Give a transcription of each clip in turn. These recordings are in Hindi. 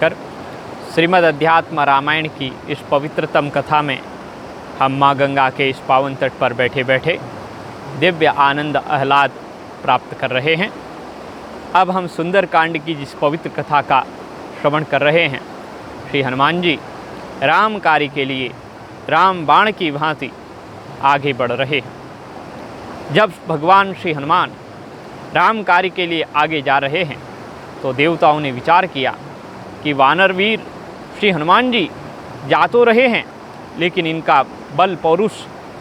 कर श्रीमद् अध्यात्म रामायण की इस पवित्रतम कथा में हम माँ गंगा के इस पावन तट पर बैठे बैठे दिव्य आनंद आह्लाद प्राप्त कर रहे हैं। अब हम सुंदर कांड की जिस पवित्र कथा का श्रवण कर रहे हैं, श्री हनुमान जी राम कार्य के लिए राम बाण की भांति आगे बढ़ रहे हैं। जब भगवान श्री हनुमान राम कार्य के लिए आगे जा रहे हैं तो देवताओं ने विचार किया कि वानर वीर श्री हनुमान जी जा तो रहे हैं, लेकिन इनका बल पौरुष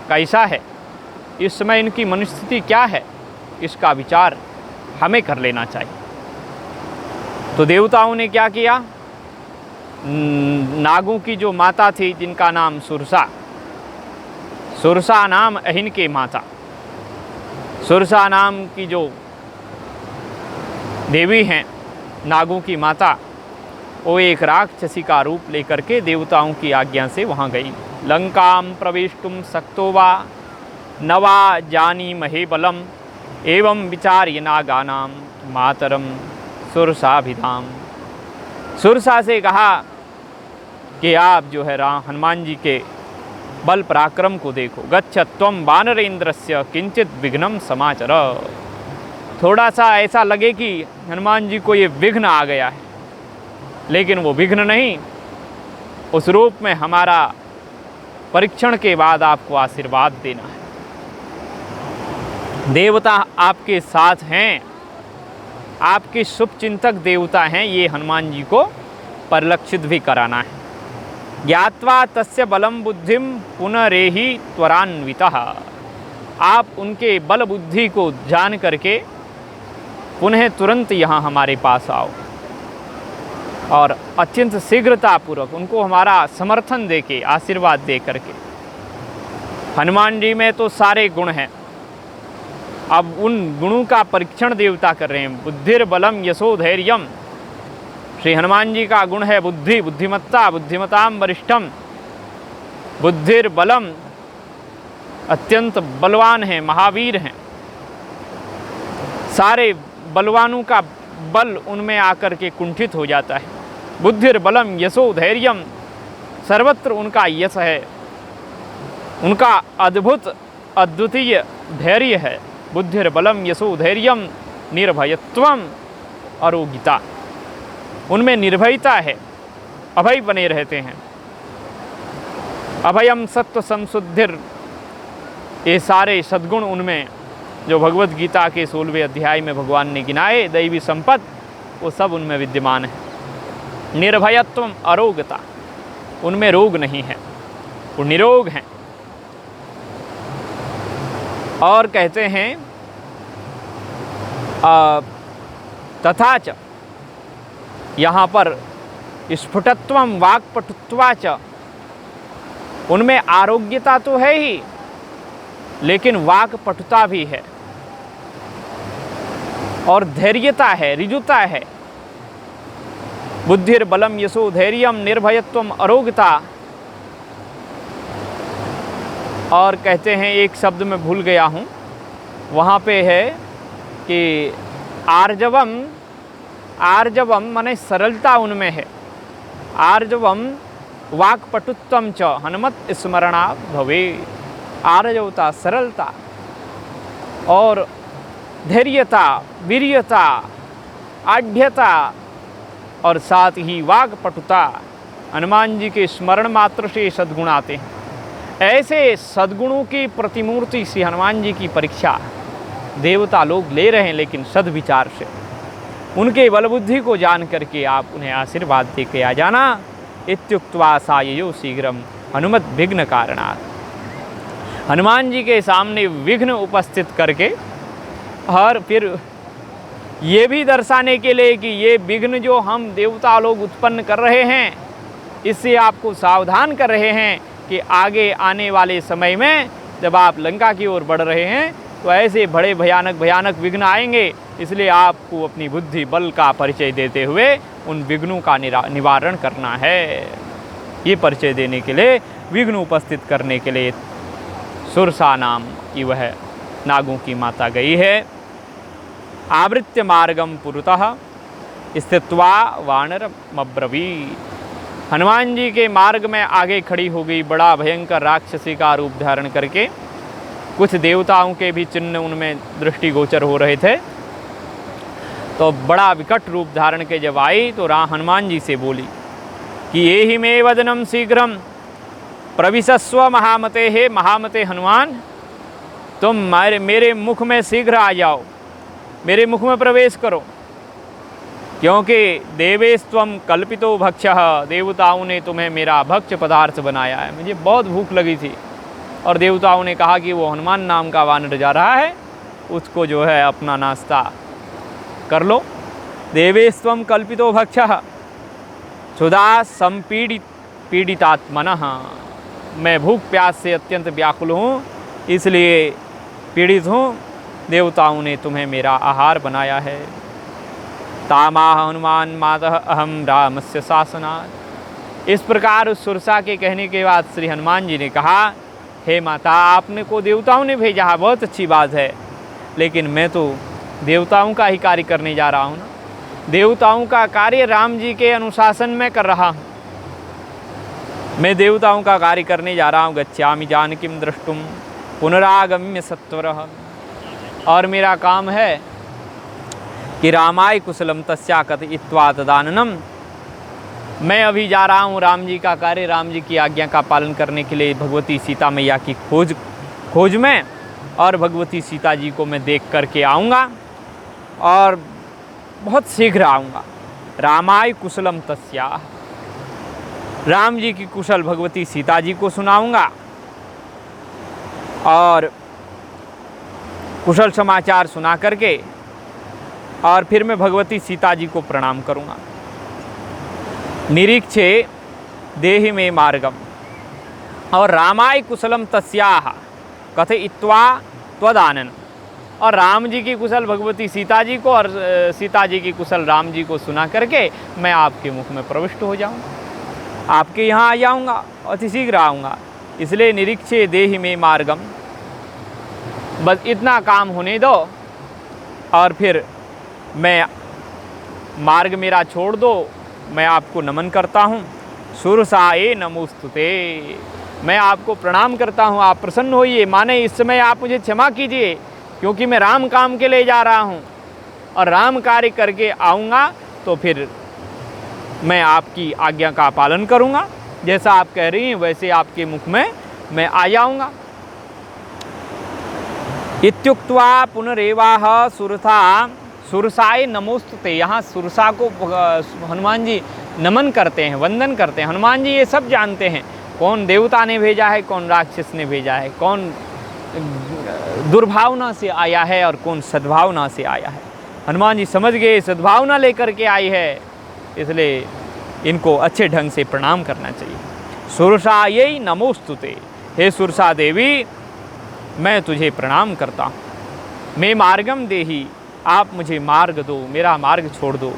कैसा है, इस समय इनकी मनस्थिति क्या है, इसका विचार हमें कर लेना चाहिए। तो देवताओं ने क्या किया, नागों की जो माता थी जिनका नाम सुरसा नाम अहिन के माता, सुरसा नाम की जो देवी हैं नागों की माता, वो एक राक्षसी का रूप लेकर के देवताओं की आज्ञा से वहाँ गई। लंकाम प्रवेष्टुम सक्तो वा नवा जानी महे बलम एवं विचार्य नागानाम मातरम सुरसाभिधाम। सुरसा से कहा कि आप जो है हनुमान जी के बल पराक्रम को देखो। गच्छ त्वं वानरेन्द्रस्य किंचित विघ्नम समाचर। थोड़ा सा ऐसा लगे कि हनुमान जी को ये विघ्न आ गया है, लेकिन वो विघ्न नहीं, उस रूप में हमारा परीक्षण के बाद आपको आशीर्वाद देना है। देवता आपके साथ हैं, आपके शुभचिंतक देवता हैं, ये हनुमान जी को परिलक्षित भी कराना है। ज्ञात्वा तस्य बलम बुद्धिम पुनरेहि त्वरान्वितः। आप उनके बल बुद्धि को जान करके पुनः तुरंत यहाँ हमारे पास आओ और अत्यंत शीघ्रतापूर्वक उनको हमारा समर्थन दे के, आशीर्वाद दे करके। हनुमान जी में तो सारे गुण हैं, अब उन गुणों का परीक्षण देवता कर रहे हैं। बुद्धिर बलम यशो धैर्यम। श्री हनुमान जी का गुण है बुद्धि, बुद्धिमत्ता, बुद्धिमताम वरिष्ठम। बुद्धिर बलम, अत्यंत बलवान हैं, महावीर हैं। सारे बलवानों का बल उनमें आकर के कुंठित हो जाता है। बुद्धिर बलम यशो धैर्यम, सर्वत्र उनका यश है, उनका अद्भुत अद्वितीय धैर्य है। बुद्धिर बलम यशो धैर्यम निर्भयत्वम अरोगिता। उनमें निर्भयता है, अभय बने रहते हैं। अभयम सत्व संशुद्धिर, ये सारे सद्गुण उनमें जो भगवत गीता के 16वें अध्याय में भगवान ने गिनाए, दैवी संपत्ति, वो सब उनमें विद्यमान है। निर्भयत्वम अरोगता, उनमें रोग नहीं है, वो निरोग हैं। और कहते हैं तथा च, यहाँ पर स्फुटत्वम वाक्पटुत्वा च, उनमें आरोग्यता तो है ही, लेकिन वाक्पटुता भी है और धैर्यता है, ऋजुता है। बुद्धिर बलम यशो धैर्यम निर्भयत्वम अरोगता। और कहते हैं, एक शब्द में भूल गया हूँ, वहाँ पे है कि आर्जवम, आर्जवम माने सरलता उनमें है। आर्जवम वाक्पटुत्वम च हनुमत स्मरणा भवे। आर्जवता, सरलता और धैर्यता, वीर्यता, आढ्यता और साथ ही वाक्पटुता, हनुमान जी के स्मरण मात्र से सद्गुण आते हैं। ऐसे सद्गुणों की प्रतिमूर्ति श्री हनुमान जी की परीक्षा देवता लोग ले रहे हैं, लेकिन सद्विचार से उनके बलबुद्धि को जान करके आप उन्हें आशीर्वाद दे के आ जाना। इत्युक्त्वा साययो शीघ्रम हनुमत विघ्न कारणात्। हनुमान जी के सामने विघ्न उपस्थित करके, और फिर ये भी दर्शाने के लिए कि ये विघ्न जो हम देवता लोग उत्पन्न कर रहे हैं, इससे आपको सावधान कर रहे हैं कि आगे आने वाले समय में जब आप लंका की ओर बढ़ रहे हैं तो ऐसे बड़े भयानक भयानक विघ्न आएंगे। इसलिए आपको अपनी बुद्धि बल का परिचय देते हुए उन विघ्नों का निवारण करना है। ये परिचय देने के लिए, विघ्न उपस्थित करने के लिए सुरसा नाम की वह नागों की माता गई है। आवृत्य मार्गम पुरतः स्थित्वा वानरमब्रवीत्। हनुमान जी के मार्ग में आगे खड़ी हो गई, बड़ा भयंकर राक्षसी का रूप धारण करके। कुछ देवताओं के भी चिन्ह उनमें दृष्टिगोचर हो रहे थे। तो बड़ा विकट रूप धारण के जब आई तो हनुमान जी से बोली कि ये ही मे वदनम शीघ्रम प्रविशस्व महामते। हे महामते हनुमान, तुम मेरे मुख में शीघ्र आ जाओ, मेरे मुख में प्रवेश करो, क्योंकि देवेस्त्वम कल्पितो भक्ष्यः, देवताओं ने तुम्हें मेरा भक्ष्य पदार्थ बनाया है। मुझे बहुत भूख लगी थी और देवताओं ने कहा कि वो हनुमान नाम का वानर जा रहा है, उसको जो है अपना नाश्ता कर लो। देवेस्त्वम कल्पितो भक्ष्यः क्षुधा पीड़ितात्मनः, मैं भूख प्यास से अत्यंत व्याकुल हूँ, इसलिए पीड़ित हूँ, देवताओं ने तुम्हें मेरा आहार बनाया है। तामाह हनुमान मातः अहम रामस्य शासनात्। इस प्रकार उस सुरसा के कहने के बाद श्री हनुमान जी ने कहा, हे माता, आपने को देवताओं ने भेजा है, बहुत अच्छी बात है, लेकिन मैं तो देवताओं का ही कार्य करने जा रहा हूँ ना। देवताओं का कार्य राम जी के अनुशासन में कर रहा हूँ, मैं देवताओं का कार्य करने जा रहा हूँ। गच्छामि जानकीं द्रष्टुम पुनरागम्य सत्वरः, और मेरा काम है कि रामाय कुशलम तस्या कथयित्वा तदाननम, मैं अभी जा रहा हूँ राम जी का कार्य, राम जी की आज्ञा का पालन करने के लिए भगवती सीता मैया की खोज में, और भगवती सीता जी को मैं देख करके आऊँगा और बहुत शीघ्र आऊँगा। रामाय कुशलम तस्या, राम जी की कुशल भगवती सीता जी को सुनाऊँगा और कुशल समाचार सुना करके और फिर मैं भगवती सीता जी को प्रणाम करूँगा। निरीक्षे देहि में मार्गम, और रामाय कुशलम तस्याः कथयित्वा त्वदानन, और राम जी की कुशल भगवती सीता जी को और सीता जी की कुशल राम जी को सुना करके मैं आपके मुख में प्रविष्ट हो जाऊँगा, आपके यहाँ आ जाऊँगा, अति शीघ्र आऊँगा। इसलिए निरीक्षे देहि में मार्गम, बस इतना काम होने दो और फिर मैं मार्ग मेरा छोड़ दो, मैं आपको नमन करता हूँ। सुरसाये नमोस्तुते, मैं आपको प्रणाम करता हूँ, आप प्रसन्न होइए, माने इस समय आप मुझे क्षमा कीजिए, क्योंकि मैं राम काम के लिए जा रहा हूँ और राम कार्य करके आऊँगा तो फिर मैं आपकी आज्ञा का पालन करूँगा, जैसा आप कह रही हैं वैसे आपके मुख में मैं आ जाऊँगा। इत्युक्त्वा पुनरेवाह सुरसाय नमोस्तुते, यहाँ सुरसा को हनुमान जी नमन करते हैं, वंदन करते हैं। हनुमान जी ये सब जानते हैं, कौन देवता ने भेजा है, कौन राक्षस ने भेजा है, कौन दुर्भावना से आया है और कौन सद्भावना से आया है। हनुमान जी समझ गए सद्भावना लेकर के आई है, इसलिए इनको अच्छे ढंग से प्रणाम करना चाहिए। सुरसायै नमोस्तुते, हे सुरसा देवी, मैं तुझे प्रणाम करता हूँ। मैं मार्गम देही, आप मुझे मार्ग दो, मेरा मार्ग छोड़ दो।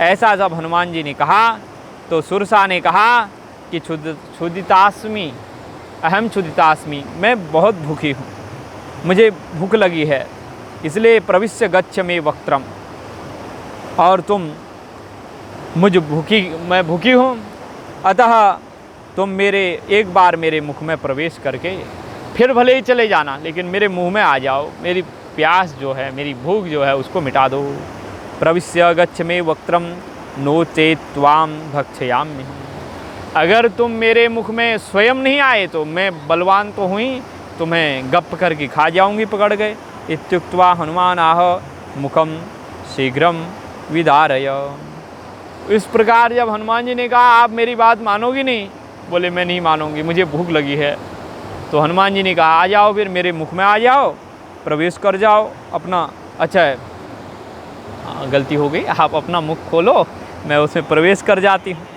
ऐसा जब हनुमान जी ने कहा तो सुरसा ने कहा कि क्षुदितास्मि, अहम क्षुदितास्मि, मैं बहुत भूखी हूँ, मुझे भूख लगी है, इसलिए प्रविश्य गच्छ मे वक्त्रम, और तुम मैं भूखी हूँ, अतः तुम एक बार मेरे मुख में प्रवेश करके फिर भले ही चले जाना, लेकिन मेरे मुंह में आ जाओ, मेरी प्यास जो है, मेरी भूख जो है उसको मिटा दो। प्रविश्य गच्छ मे वक्त्रम नो चेत् त्वां भक्षयामि, अगर तुम मेरे मुख में स्वयं नहीं आए तो मैं बलवान तो हुई, तुम्हें गप करके खा जाऊंगी पकड़ गए। इत्युक्त्वा हनुमान आह मुखम शीघ्रम विदारय। इस प्रकार जब हनुमान जी ने कहा आप मेरी बात मानोगी नहीं, बोले मैं नहीं मानूंगी, मुझे भूख लगी है। तो हनुमान जी ने कहा आ जाओ, फिर मेरे मुख में आ जाओ, प्रवेश कर जाओ अपना। अच्छा है, गलती हो गई, आप अपना मुख खोलो, मैं उसमें प्रवेश कर जाती हूँ।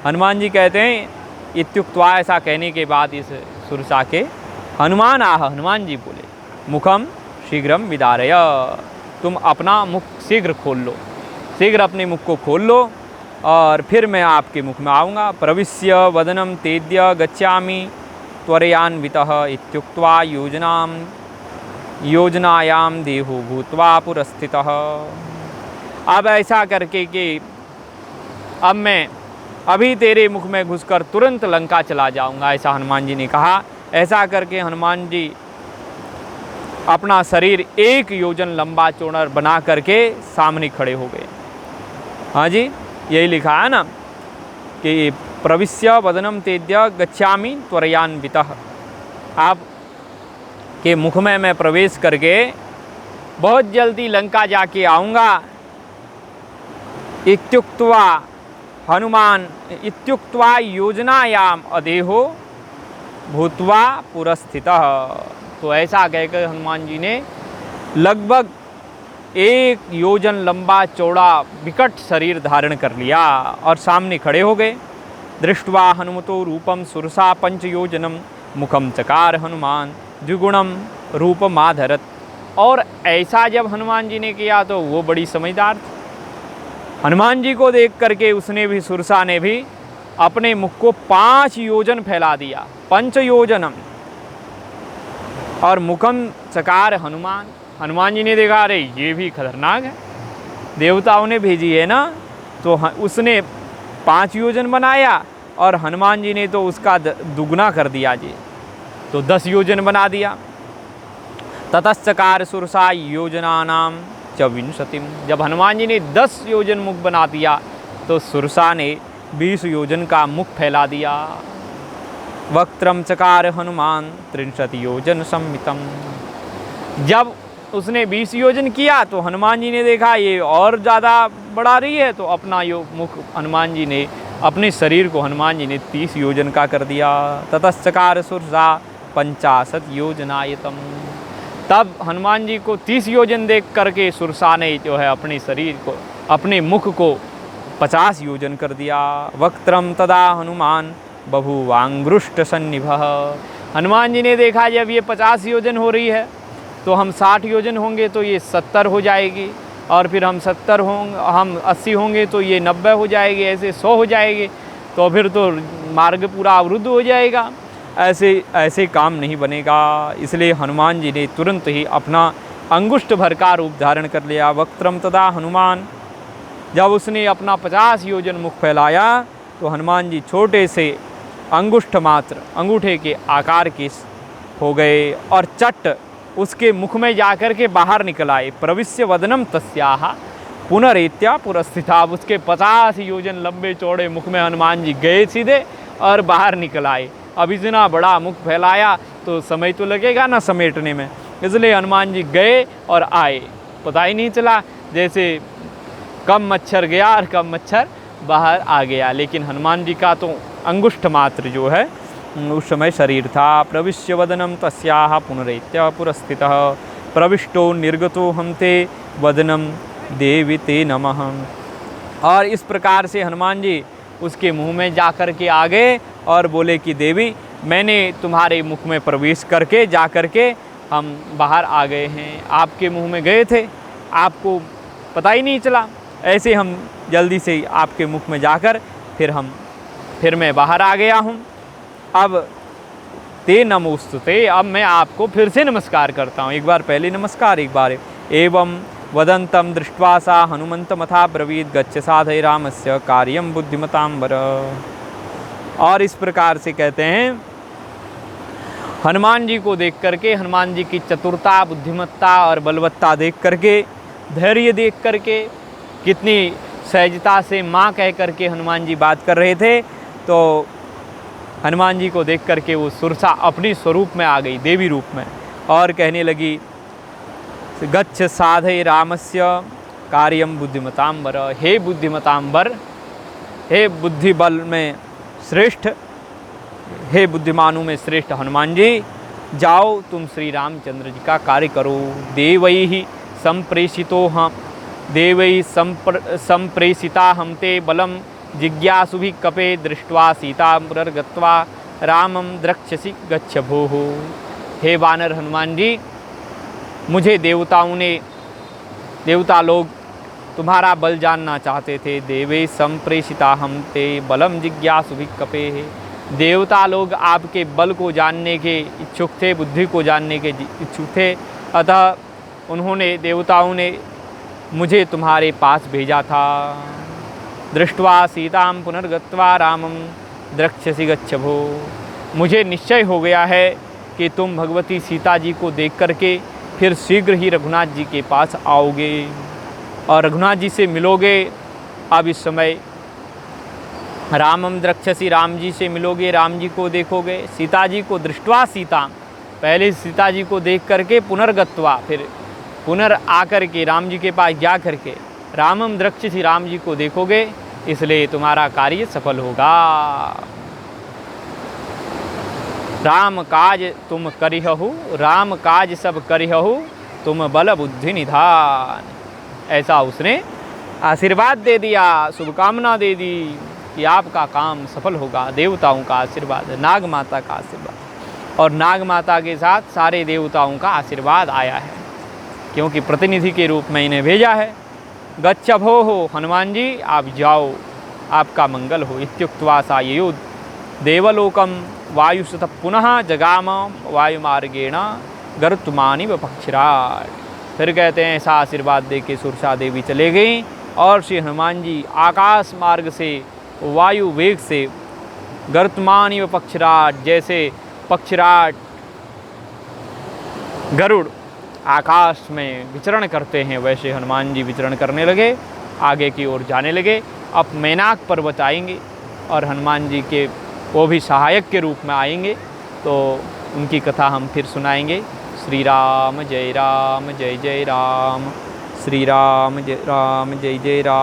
हनुमान जी कहते हैं इत्युक्त्वा, ऐसा कहने के बाद इस सुरसा के हनुमान आह, हनुमान जी बोले मुखम शीघ्रम विदारय, तुम अपना मुख शीघ्र खोल लो, शीघ्र अपने मुख को खोल लो और फिर मैं आपके मुख में आऊँगा। प्रविश्य वदनम तेद्य गच्छामि त्वरयान्वितः इत्युक्त्वा योजनायां देहो भूत्वा पुरस्थितः। अब ऐसा करके कि अब मैं अभी तेरे मुख में घुसकर तुरंत लंका चला जाऊंगा, ऐसा हनुमान जी ने कहा। ऐसा करके हनुमान जी अपना शरीर 1 योजन लंबा चौड़ा बना करके सामने खड़े हो गए। हाँ जी, यही लिखा है ना कि प्रविश्य वदनम तेद्य गच्छामि त्वरयान्वितः, आप के मुख में मैं प्रवेश करके बहुत जल्दी लंका जाके आऊँगा। इत्युक्त्वा हनुमान इत्युक्त्वा योजनायाम अदेहो भूत्वा पुरस्थितः। तो ऐसा कहकर हनुमान जी ने लगभग 1 योजन लंबा चौड़ा विकट शरीर धारण कर लिया और सामने खड़े हो गए। दृष्ट्वा हनुमतो रूपम सुरसा 5 योजनम मुखम चकार हनुमान द्विगुणम रूपमाधरत। और ऐसा जब हनुमान जी ने किया तो वो बड़ी समझदार थी। हनुमान जी को देख करके उसने भी, सुरसा ने भी अपने मुख को 5 योजन फैला दिया, 5 योजनम। और मुखम चकार हनुमान, हनुमान जी ने देखा अरे ये भी खतरनाक है, देवताओं ने भेजी है ना, तो उसने 5 योजन बनाया और हनुमान जी ने तो उसका दुगना कर दिया जी, तो 10 योजन बना दिया। ततश्चकार सुरसा योजनानाम च विंशतिम। जब हनुमान जी ने 10 योजन मुख बना दिया तो सुरसा ने 20 योजन का मुख फैला दिया। वक्त्रम चकार हनुमान 63 योजन सम्मितम। जब उसने 20 योजन किया तो हनुमान जी ने देखा ये और ज़्यादा बढ़ा रही है, तो अपना मुख हनुमान जी ने, अपने शरीर को हनुमान जी ने 30 योजन का कर दिया। ततश्चकार सुरसा 50 योजनायतम। तब हनुमान जी को 30 योजन देख करके सुरसा ने जो है अपने शरीर को, अपने मुख को 50 योजन कर दिया। वक्त्रम तदा हनुमान बभूवांगृष्ट सन्निभः। हनुमान जी ने देखा जब ये 50 योजन हो रही है तो हम 60 योजन होंगे तो ये 70 हो जाएगी, और फिर हम 70 होंगे, हम 80 होंगे तो ये 90 हो जाएगी, ऐसे 100 हो जाएगी, तो फिर तो मार्ग पूरा अवरुद्ध हो जाएगा। ऐसे काम नहीं बनेगा। इसलिए हनुमान जी ने तुरंत ही अपना अंगुष्ठ भर का रूप धारण कर लिया। वक्त्रम तदा हनुमान, जब उसने अपना 50 योजन मुख फैलाया तो हनुमान जी छोटे से अंगुष्ठ मात्र, अंगूठे के आकार के हो गए और चट उसके मुख में जाकर के बाहर निकल आए। प्रविश्य वदनम तस्याः पुनरेत्या पुरस्थिता। अब उसके 50 योजन लंबे चौड़े मुख में हनुमान जी गए सीधे और बाहर निकल आए। अब इतना बड़ा मुख फैलाया तो समय तो लगेगा ना समेटने में, इसलिए हनुमान जी गए और आए, पता ही नहीं चला, जैसे कम मच्छर गया और कम मच्छर बाहर आ गया। लेकिन हनुमान जी का तो अंगुष्ठ मात्र जो है उस समय शरीर था। प्रविश्य वदनम तस्याः पुनरेत्य पुरस्थितः प्रविष्टो निर्गतो हम ते वदनम देवी ते नमः। और इस प्रकार से हनुमान जी उसके मुंह में जा कर के आ गए और बोले कि देवी, मैंने तुम्हारे मुख में प्रवेश करके जा कर के हम बाहर आ गए हैं। आपके मुंह में गए थे, आपको पता ही नहीं चला, ऐसे हम जल्दी से आपके मुख में जाकर फिर मैं बाहर आ गया हूँ। अब ते नमोस्तुते, अब मैं आपको फिर से नमस्कार करता हूँ। एक बार पहले नमस्कार, एक बार एवं वदंतम दृष्ट्वा सा हनुमंतमथा ब्रवीत गच्छ साधय रामस्य कार्यम बुद्धिमतांबर। और इस प्रकार से कहते हैं, हनुमान जी को देख करके, हनुमान जी की चतुरता, बुद्धिमत्ता और बलवत्ता देख करके, धैर्य देख करके, कितनी सहजता से माँ कह करके हनुमान जी बात कर रहे थे, तो हनुमान जी को देख करके वो सुरसा अपने स्वरूप में आ गई, देवी रूप में, और कहने लगी गच्छ साधय रामस्य कार्यम बुद्धिमतांबर। हे बुद्धिमतांबर, हे बुद्धि बल में श्रेष्ठ, हे बुद्धिमानों में श्रेष्ठ हनुमान जी, जाओ तुम श्री रामचंद्र जी का कार्य करो। देवैहि संप्रेषितो हम, देवैहि संप्रेषिता हम ते बलम जिज्ञासुभि कपे दृष्ट्वा सीता पुनर्गत्वा रामम द्रक्ष्यसि गच्छ भोः। हे वानर हनुमान जी, मुझे देवता लोग तुम्हारा बल जानना चाहते थे। देवे संप्रेषिता हम ते बलम जिज्ञासुभि कपे। देवता लोग आपके बल को जानने के इच्छुक थे, बुद्धि को जानने के इच्छुक थे, अतः उन्होंने, देवताओं ने मुझे तुम्हारे पास भेजा था। दृष्ट्वा सीतां पुनर्गत्वा रामं द्रक्ष्यसि गच्छ भो। मुझे निश्चय हो गया है कि तुम भगवती सीता जी को देख करके फिर शीघ्र ही रघुनाथ जी के पास आओगे और रघुनाथ जी से मिलोगे। अब इस समय रामम द्रक्ष्यसि, राम जी से मिलोगे, राम जी को देखोगे। सीता जी को दृष्ट्वा सीता, पहले सीता जी को देख करके पुनर्गत्वा, फिर पुनर् आकर के राम जी के पास जा करके रामम द्रक्ष्यसि, राम जी को देखोगे, इसलिए तुम्हारा कार्य सफल होगा। राम काज तुम करिहु, राम काज सब करिहु, तुम बल बुद्धि निधान। ऐसा उसने आशीर्वाद दे दिया, शुभकामना दे दी कि आपका काम सफल होगा। देवताओं का आशीर्वाद, नाग माता का आशीर्वाद, और नाग माता के साथ सारे देवताओं का आशीर्वाद आया है, क्योंकि प्रतिनिधि के रूप में इन्हें भेजा है। गच्छ भोः, हनुमान जी आप जाओ, आपका मंगल हो। इत्युक्त्वा साययो देवलोकम वायुसुतः पुनः जगाम वायुमार्गेण गरुत्मानिव पक्षिराट। फिर कहते हैं ऐसा आशीर्वाद दे के सुरसा देवी चले गई और श्री हनुमान जी आकाश मार्ग से वायु वेग से गरुत्मानिव पक्षिराट, जैसे पक्षिराट गरुड़ आकाश में विचरण करते हैं वैसे हनुमान जी विचरण करने लगे, आगे की ओर जाने लगे। अब मैनाक पर्वत आएंगे और हनुमान जी के वो भी सहायक के रूप में आएंगे, तो उनकी कथा हम फिर सुनाएंगे। श्री राम जय राम, जय जय राम, श्री राम जय राम, जय जय राम।